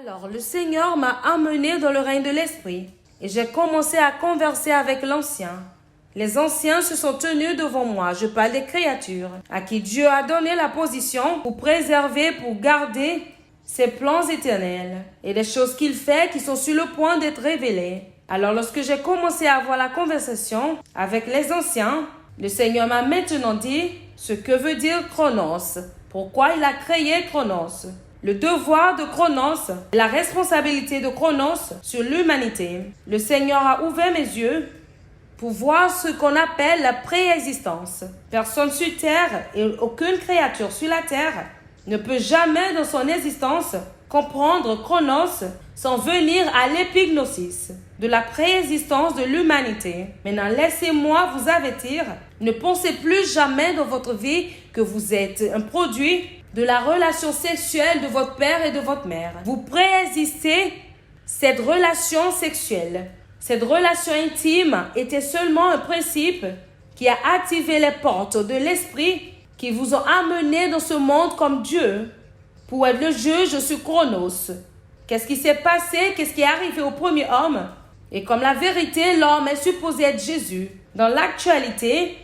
Alors le Seigneur m'a amené dans le règne de l'Esprit et j'ai commencé à converser avec l'Ancien. Les anciens se sont tenus devant moi, je parle des créatures, à qui Dieu a donné la position pour préserver, pour garder ses plans éternels et les choses qu'il fait qui sont sur le point d'être révélées. Alors lorsque j'ai commencé à avoir la conversation avec les anciens, le Seigneur m'a maintenant dit ce que veut dire Chronos, pourquoi il a créé Chronos. Le devoir de Chronos, la responsabilité de Chronos sur l'humanité. Le Seigneur a ouvert mes yeux pour voir ce qu'on appelle la préexistence. Personne sur terre et aucune créature sur la terre ne peut jamais dans son existence comprendre Chronos sans venir à l'épignosis de la préexistence de l'humanité. Maintenant, laissez-moi vous avertir, ne pensez plus jamais dans votre vie que vous êtes un produit de la relation sexuelle de votre père et de votre mère. Vous préexistez cette relation sexuelle. Cette relation intime était seulement un principe qui a activé les portes de l'esprit qui vous ont amené dans ce monde comme Dieu pour être le juge sur Chronos. Qu'est-ce qui s'est passé? Qu'est-ce qui est arrivé au premier homme? Et comme la vérité, l'homme est supposé être Jésus. Dans l'actualité,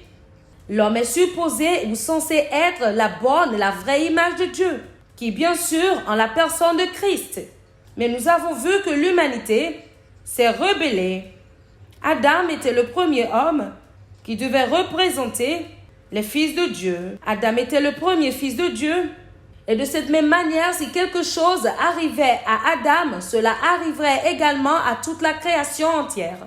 l'homme est supposé ou censé être la bonne, la vraie image de Dieu, qui est bien sûr en la personne de Christ. Mais nous avons vu que l'humanité s'est rebellée. Adam était le premier homme qui devait représenter les fils de Dieu. Adam était le premier fils de Dieu. Et de cette même manière, si quelque chose arrivait à Adam, cela arriverait également à toute la création entière.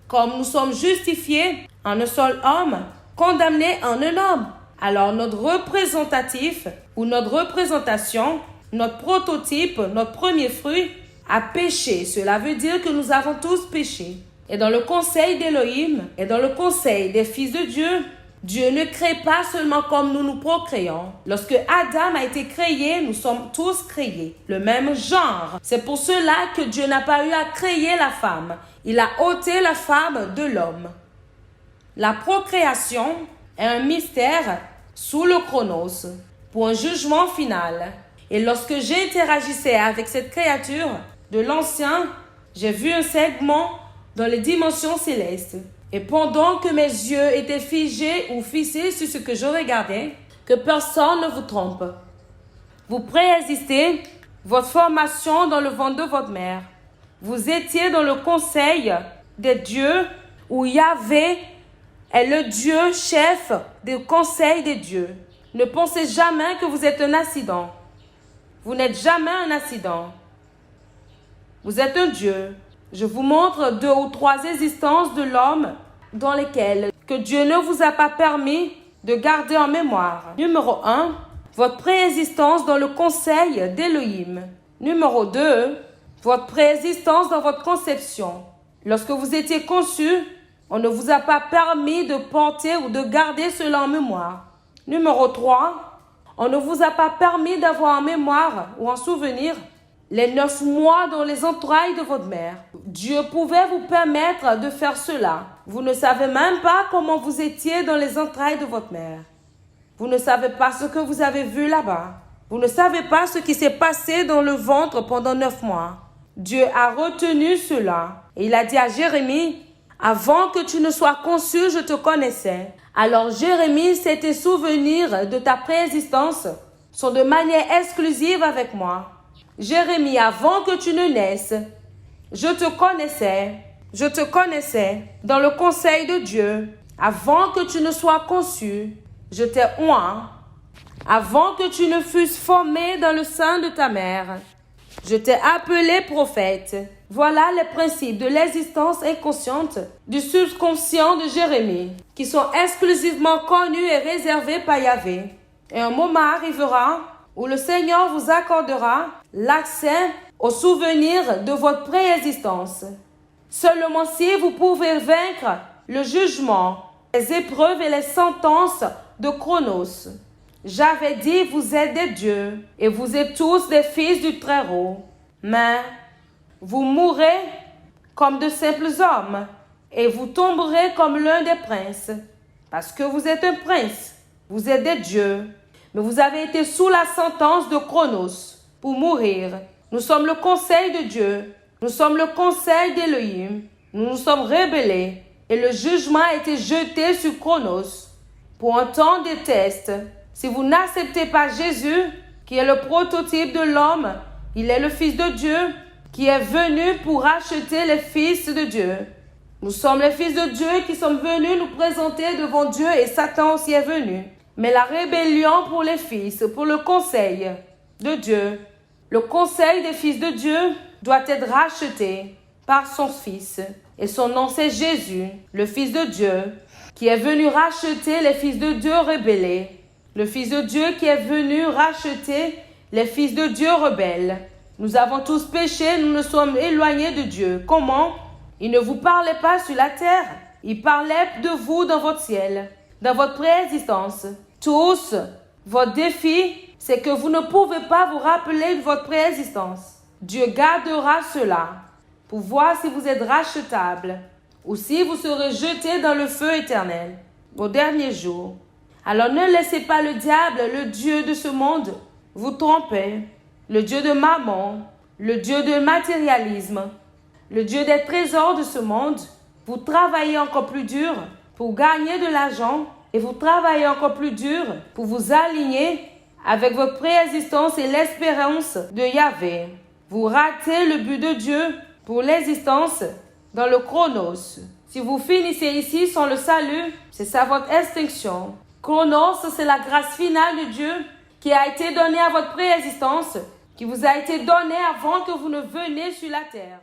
Comme nous sommes justifiés en un seul homme, condamnés en un homme, alors notre représentatif ou notre représentation, notre prototype, notre premier fruit, a péché. Cela veut dire que nous avons tous péché. Et dans le conseil d'Élohim et dans le conseil des fils de Dieu, Dieu ne crée pas seulement comme nous nous procréons. Lorsque Adam a été créé, nous sommes tous créés, le même genre. C'est pour cela que Dieu n'a pas eu à créer la femme. Il a ôté la femme de l'homme. La procréation est un mystère sous le Chronos pour un jugement final. Et lorsque j'interagissais avec cette créature de l'Ancien, j'ai vu un segment dans les dimensions célestes. Et pendant que mes yeux étaient figés ou fixés sur ce que je regardais, que personne ne vous trompe. Vous préexistez votre formation dans le ventre de votre mère. Vous étiez dans le conseil des dieux où Yahvé est le Dieu chef du conseil des dieux. Ne pensez jamais que vous êtes un accident. Vous n'êtes jamais un accident. Vous êtes un Dieu. Je vous montre 2 ou 3 existences de l'homme dans lesquelles que Dieu ne vous a pas permis de garder en mémoire. Numéro 1, votre préexistence dans le conseil d'Élohim. Numéro 2, votre préexistence dans votre conception. Lorsque vous étiez conçu, on ne vous a pas permis de porter ou de garder cela en mémoire. Numéro 3, on ne vous a pas permis d'avoir en mémoire ou en souvenir les 9 mois dans les entrailles de votre mère. Dieu pouvait vous permettre de faire cela. Vous ne savez même pas comment vous étiez dans les entrailles de votre mère. Vous ne savez pas ce que vous avez vu là-bas. Vous ne savez pas ce qui s'est passé dans le ventre pendant 9 mois. Dieu a retenu cela. Et il a dit à Jérémie, avant que tu ne sois conçu, je te connaissais. Alors Jérémie, tes souvenirs de ta préexistence sont de manière exclusive avec moi. Jérémie, avant que tu ne naisses, je te connaissais dans le conseil de Dieu. Avant que tu ne sois conçu, je t'ai oint. Avant que tu ne fusses formé dans le sein de ta mère, je t'ai appelé prophète. Voilà les principes de l'existence inconsciente du subconscient de Jérémie, qui sont exclusivement connus et réservés par Yahvé. Et un moment arrivera où le Seigneur vous accordera l'accès aux souvenirs de votre préexistence. Seulement si vous pouvez vaincre le jugement, les épreuves et les sentences de Chronos. J'avais dit, vous êtes des dieux et vous êtes tous des fils du Très-Haut. Mais vous mourrez comme de simples hommes et vous tomberez comme l'un des princes. Parce que vous êtes un prince, vous êtes des dieux. Mais vous avez été sous la sentence de Chronos pour mourir. Nous sommes le conseil de Dieu. Nous sommes le conseil d'Élohim. Nous nous sommes rebellés et le jugement a été jeté sur Chronos pour un temps de test. Si vous n'acceptez pas Jésus, qui est le prototype de l'homme, il est le Fils de Dieu qui est venu pour racheter les fils de Dieu. Nous sommes les fils de Dieu qui sommes venus nous présenter devant Dieu et Satan aussi est venu. Mais la rébellion pour les fils, pour le conseil de Dieu, le conseil des fils de Dieu doit être racheté par son Fils. Et son nom c'est Jésus, le Fils de Dieu, qui est venu racheter les fils de Dieu rebellés. Le Fils de Dieu qui est venu racheter les fils de Dieu rebelles. Nous avons tous péché, nous nous sommes éloignés de Dieu. Comment? Il ne vous parlait pas sur la terre. Il parlait de vous dans votre ciel, dans votre préexistence. Tous, votre défi, c'est que vous ne pouvez pas vous rappeler de votre préexistence. Dieu gardera cela pour voir si vous êtes rachetable ou si vous serez jeté dans le feu éternel au dernier jour. Alors ne laissez pas le diable, le Dieu de ce monde, vous tromper. Le Dieu de mammon, le Dieu de matérialisme, le Dieu des trésors de ce monde. Vous travaillez encore plus dur pour gagner de l'argent et vous travaillez encore plus dur pour vous aligner avec votre préexistence et l'espérance de Yahvé. Vous ratez le but de Dieu pour l'existence dans le chronos. Si vous finissez ici sans le salut, c'est ça votre extinction. Chronos, c'est la grâce finale de Dieu qui a été donnée à votre préexistence, qui vous a été donnée avant que vous ne veniez sur la terre.